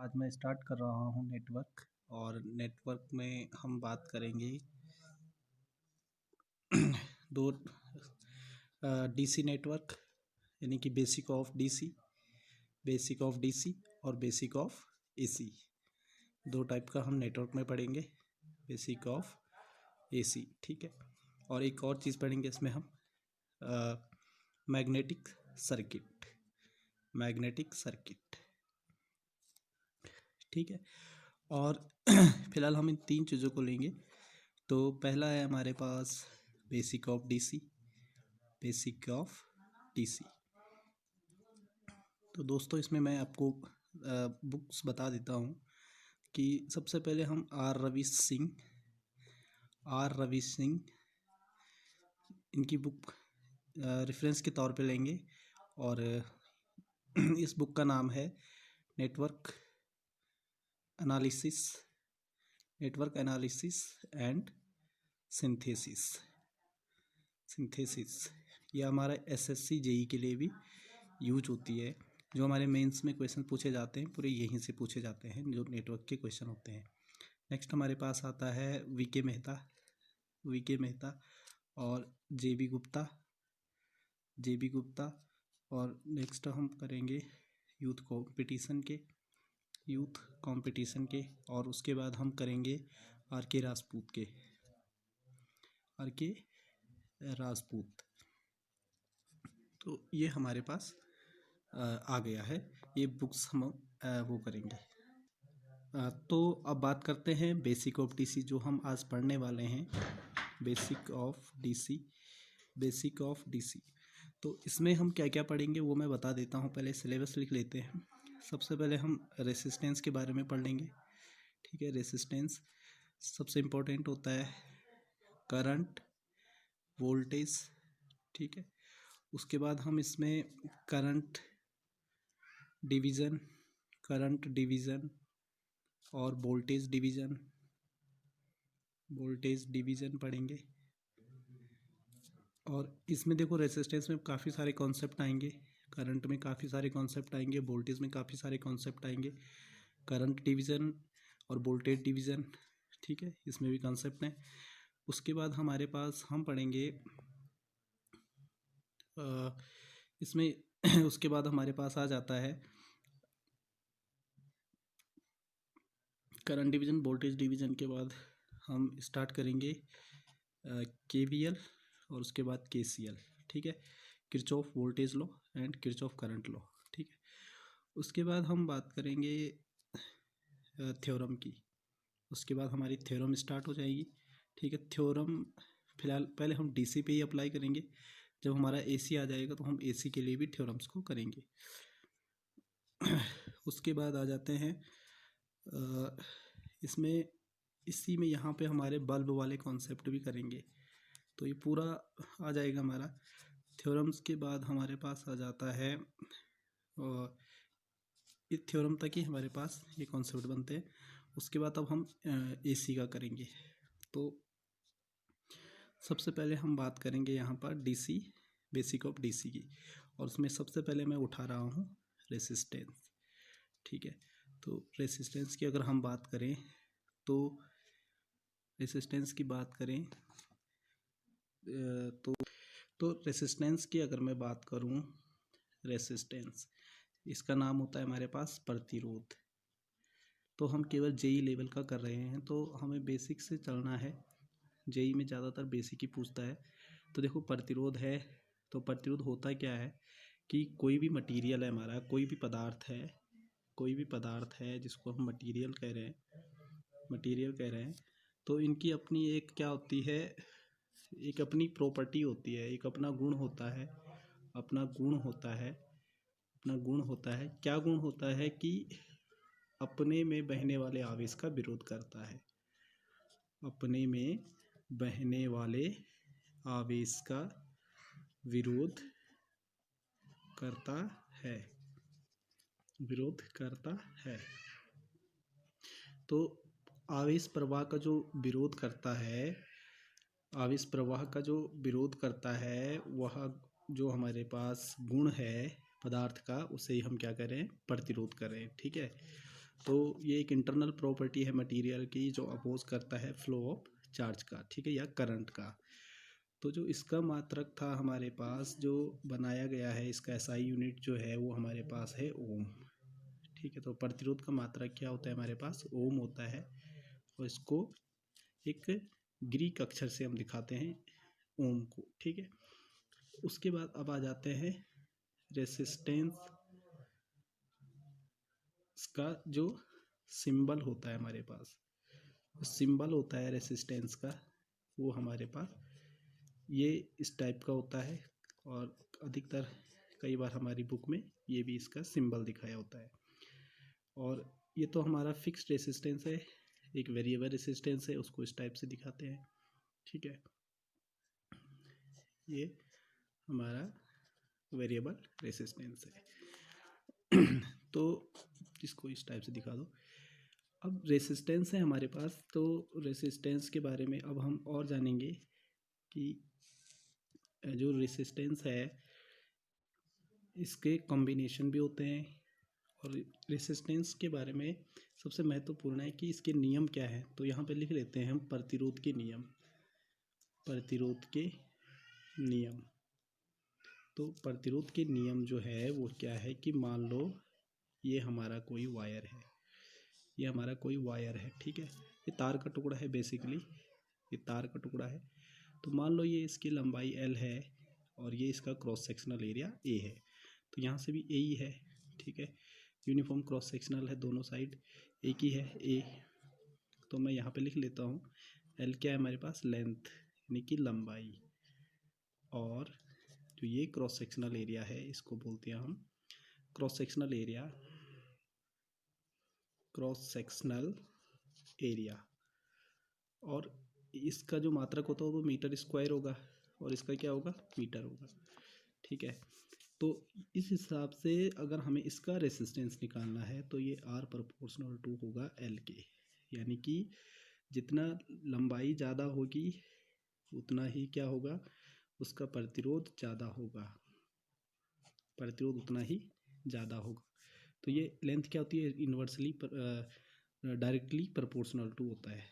आज मैं स्टार्ट कर रहा हूँ नेटवर्क। और नेटवर्क में हम बात करेंगे दो डीसी नेटवर्क, यानी कि बेसिक ऑफ डीसी और बेसिक ऑफ एसी। दो टाइप का हम नेटवर्क में पढ़ेंगे, बेसिक ऑफ एसी, ठीक है। और एक और चीज़ पढ़ेंगे इसमें हम मैग्नेटिक सर्किट, ठीक है। और फिलहाल हम इन तीन चीज़ों को लेंगे। तो पहला है हमारे पास बेसिक ऑफ डीसी। तो दोस्तों इसमें मैं आपको बुक्स बता देता हूँ कि सबसे पहले हम आर रवि सिंह इनकी बुक रेफरेंस के तौर पे लेंगे। और इस बुक का नाम है नेटवर्क एनालिसिस एंड सिंथेसिस। यह हमारा एसएससी जेई के लिए भी यूज होती है। जो हमारे मेंस में क्वेश्चन पूछे जाते हैं पूरे यहीं से पूछे जाते हैं, जो नेटवर्क के क्वेश्चन होते हैं। नेक्स्ट हमारे पास आता है वीके मेहता और जेबी गुप्ता। और नेक्स्ट हम करेंगे यूथ कंपटीशन के। और उसके बाद हम करेंगे आर के राजपूत। तो ये हमारे पास आ गया है, ये बुक्स हम वो करेंगे। तो अब बात करते हैं बेसिक ऑफ डीसी, जो हम आज पढ़ने वाले हैं। Basic of DC. तो इसमें हम क्या क्या पढ़ेंगे वो मैं बता देता हूँ। पहले सिलेबस लिख लेते हैं। सबसे पहले हम रेसिस्टेंस के बारे में पढ़ लेंगे, ठीक है। रेसिस्टेंस सबसे इम्पोर्टेंट होता है, करंट, वोल्टेज, ठीक है। उसके बाद हम इसमें करंट डिवीज़न और वोल्टेज डिवीज़न पढ़ेंगे। और इसमें देखो रेसिस्टेंस में काफ़ी सारे कॉन्सेप्ट आएंगे, करंट में काफ़ी सारे कॉन्सेप्ट आएंगे, वोल्टेज में काफ़ी सारे कॉन्सेप्ट आएंगे, करंट डिवीज़न और वोल्टेज डिवीज़न, ठीक है, इसमें भी कॉन्सेप्ट हैं। उसके बाद हमारे पास हम पढ़ेंगे इसमें उसके बाद हमारे पास आ जाता है करंट डिवीज़न, वोल्टेज डिवीज़न के बाद हम स्टार्ट करेंगे केवीएल और उसके बाद केसीएल, ठीक है। Kirchhoff voltage law and Kirchhoff current law, ठीक है। उसके बाद हम बात करेंगे थ्योरम की। उसके बाद हमारी थ्योरम स्टार्ट हो जाएगी, ठीक है। थ्योरम फिलहाल पहले हम डीसी पे ही अप्लाई करेंगे। जब हमारा एसी आ जाएगा तो हम एसी के लिए भी थ्योरम्स को करेंगे। उसके बाद आ जाते हैं इसमें इसी में यहाँ पे हमारे बल्ब वाले कॉन्सेप्ट भी करेंगे। तो ये पूरा आ जाएगा हमारा। थ्योरम्स के बाद हमारे पास आ जाता है इस थ्योरम तक ही हमारे पास ये कॉन्सेप्ट बनते हैं। उसके बाद अब हम एसी का करेंगे। तो सबसे पहले हम बात करेंगे यहाँ पर डीसी, बेसिक ऑफ डीसी की। और उसमें सबसे पहले मैं उठा रहा हूँ रेसिस्टेंस, ठीक है। तो रेसिस्टेंस की अगर हम बात करें तो रेसिस्टेंस की बात करें तो रेसिस्टेंस की अगर मैं बात करूं, रेसिस्टेंस इसका नाम होता है हमारे पास प्रतिरोध। तो हम केवल जेई लेवल का कर रहे हैं, तो हमें बेसिक से चलना है। जेई में ज़्यादातर बेसिक ही पूछता है। तो देखो प्रतिरोध है, तो प्रतिरोध होता क्या है कि कोई भी मटेरियल है हमारा, कोई भी पदार्थ है जिसको हम मटेरियल कह रहे हैं। तो इनकी अपनी एक क्या होती है, एक अपनी प्रॉपर्टी होती है, एक अपना गुण होता है। क्या गुण होता है कि अपने में बहने वाले आवेश का विरोध करता है। अपने में बहने वाले आवेश का विरोध करता है। तो आवेश प्रवाह का जो विरोध करता है वह जो हमारे पास गुण है पदार्थ का, उसे हम क्या करें, प्रतिरोध करें, ठीक है। तो ये एक इंटरनल प्रॉपर्टी है मटेरियल की जो अपोज करता है फ्लो ऑफ चार्ज का, ठीक है, या करंट का। तो जो इसका मात्रक था हमारे पास जो बनाया गया है, इसका एसआई यूनिट जो है वो हमारे पास है ओम, ठीक है। तो प्रतिरोध का मात्रक क्या होता है हमारे पास, ओम होता है, और इसको एक ग्रीक अक्षर से हम दिखाते हैं ओम को, ठीक है। उसके बाद अब आ जाते हैं रेसिस्टेंस का जो सिंबल होता है हमारे पास, सिंबल होता है रेसिस्टेंस का, वो हमारे पास ये इस टाइप का होता है, और अधिकतर कई बार हमारी बुक में ये भी इसका सिंबल दिखाया होता है। और ये तो हमारा फिक्स्ड रेसिस्टेंस है, एक वेरिएबल रेसिस्टेंस है, उसको इस टाइप से दिखाते हैं, ठीक है। ये हमारा वेरिएबल रेसिस्टेंस है। तो इसको इस टाइप से दिखा दो। अब रेसिस्टेंस है हमारे पास, तो रेसिस्टेंस के बारे में अब हम और जानेंगे कि जो रेसिस्टेंस है इसके कॉम्बिनेशन भी होते हैं, और रेसिस्टेंस के बारे में सबसे महत्वपूर्ण है कि इसके नियम क्या है। तो यहाँ पे लिख लेते हैं हम प्रतिरोध के नियम, प्रतिरोध के नियम। तो प्रतिरोध के नियम जो है वो क्या है कि मान लो ये हमारा कोई वायर है, ये हमारा कोई वायर है, ठीक है, ये तार का टुकड़ा है, बेसिकली ये तार का टुकड़ा है। तो मान लो ये इसकी लंबाई L है और ये इसका क्रॉस सेक्शनल एरिया A है, तो यहाँ से भी A ही है, ठीक है, यूनिफॉर्म क्रॉस सेक्शनल है, दोनों साइड एक ही है A। तो मैं यहाँ पे लिख लेता हूँ L क्या है हमारे पास, लेंथ यानी कि लंबाई, और जो ये क्रॉस सेक्शनल एरिया है इसको बोलते हैं हम cross sectional area, cross sectional area. और इसका जो मात्रक होता है वो मीटर स्क्वायर होगा, और इसका क्या होगा, मीटर होगा, ठीक है। तो इस हिसाब से अगर हमें इसका रेसिस्टेंस निकालना है तो ये R प्रोपोर्शनल टू होगा L के, यानी कि जितना लंबाई ज़्यादा होगी उतना ही क्या होगा, उसका प्रतिरोध ज़्यादा होगा, प्रतिरोध उतना ही ज़्यादा होगा। तो ये लेंथ क्या होती है, इन्वर्सली डायरेक्टली प्रोपोर्शनल टू होता है।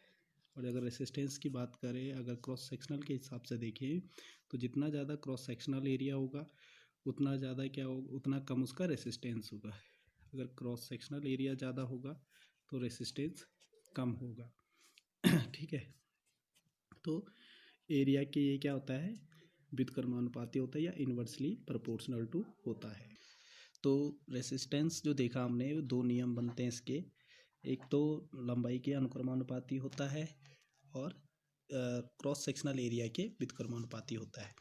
और अगर रेसिस्टेंस की बात करें, अगर क्रॉस सेक्शनल के हिसाब से देखें तो जितना ज़्यादा क्रॉस सेक्शनल एरिया होगा उतना ज़्यादा क्या होगा, उतना कम उसका रेसिस्टेंस होगा। अगर क्रॉस सेक्शनल एरिया ज़्यादा होगा तो रेसिस्टेंस कम होगा, ठीक है। तो एरिया के ये क्या होता है, व्युत्क्रमानुपाती होता है या इन्वर्सली प्रोपोर्शनल टू होता है। तो रेसिस्टेंस जो देखा हमने, दो नियम बनते हैं इसके, एक तो लंबाई के अनुक्रमानुपाती होता है और क्रॉस सेक्शनल एरिया के व्युत्क्रमानुपाती होता है,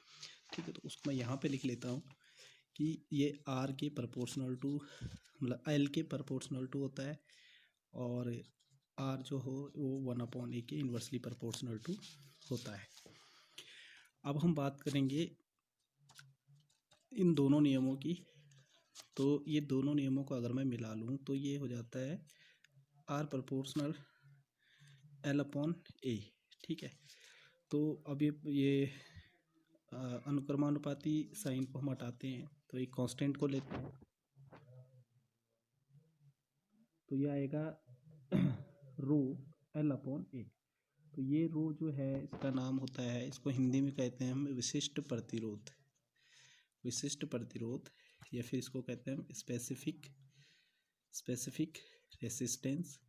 ठीक है। तो उसको मैं यहाँ पे लिख लेता हूँ कि ये R के प्रोपोर्शनल टू, मतलब L के प्रोपोर्शनल टू होता है, और R जो हो वो 1/A के इन्वर्सली प्रोपोर्शनल टू होता है। अब हम बात करेंगे इन दोनों नियमों की। तो ये दोनों नियमों को अगर मैं मिला लूँ तो ये हो जाता है R प्रोपोर्शनल L/A, ठीक है। तो अब ये अनुक्रमानुपाती साइन को हम हटाते हैं, तो एक कांस्टेंट को लेते हैं, तो ये आएगा रो L/A। तो ये रो जो है इसका नाम होता है, इसको हिंदी में कहते हैं हम विशिष्ट प्रतिरोध, विशिष्ट प्रतिरोध, या फिर इसको कहते हैं हम स्पेसिफिक रेसिस्टेंस।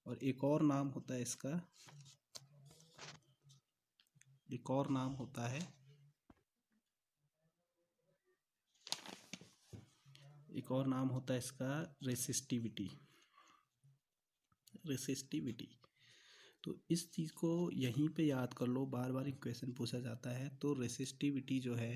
और एक और नाम होता है इसका, एक और नाम होता है, एक और नाम होता है इसका रेसिस्टिविटी, रेसिस्टिविटी। तो इस चीज़ को यहीं पे याद कर लो, बार बार क्वेश्चन पूछा जाता है। तो रेसिस्टिविटी जो है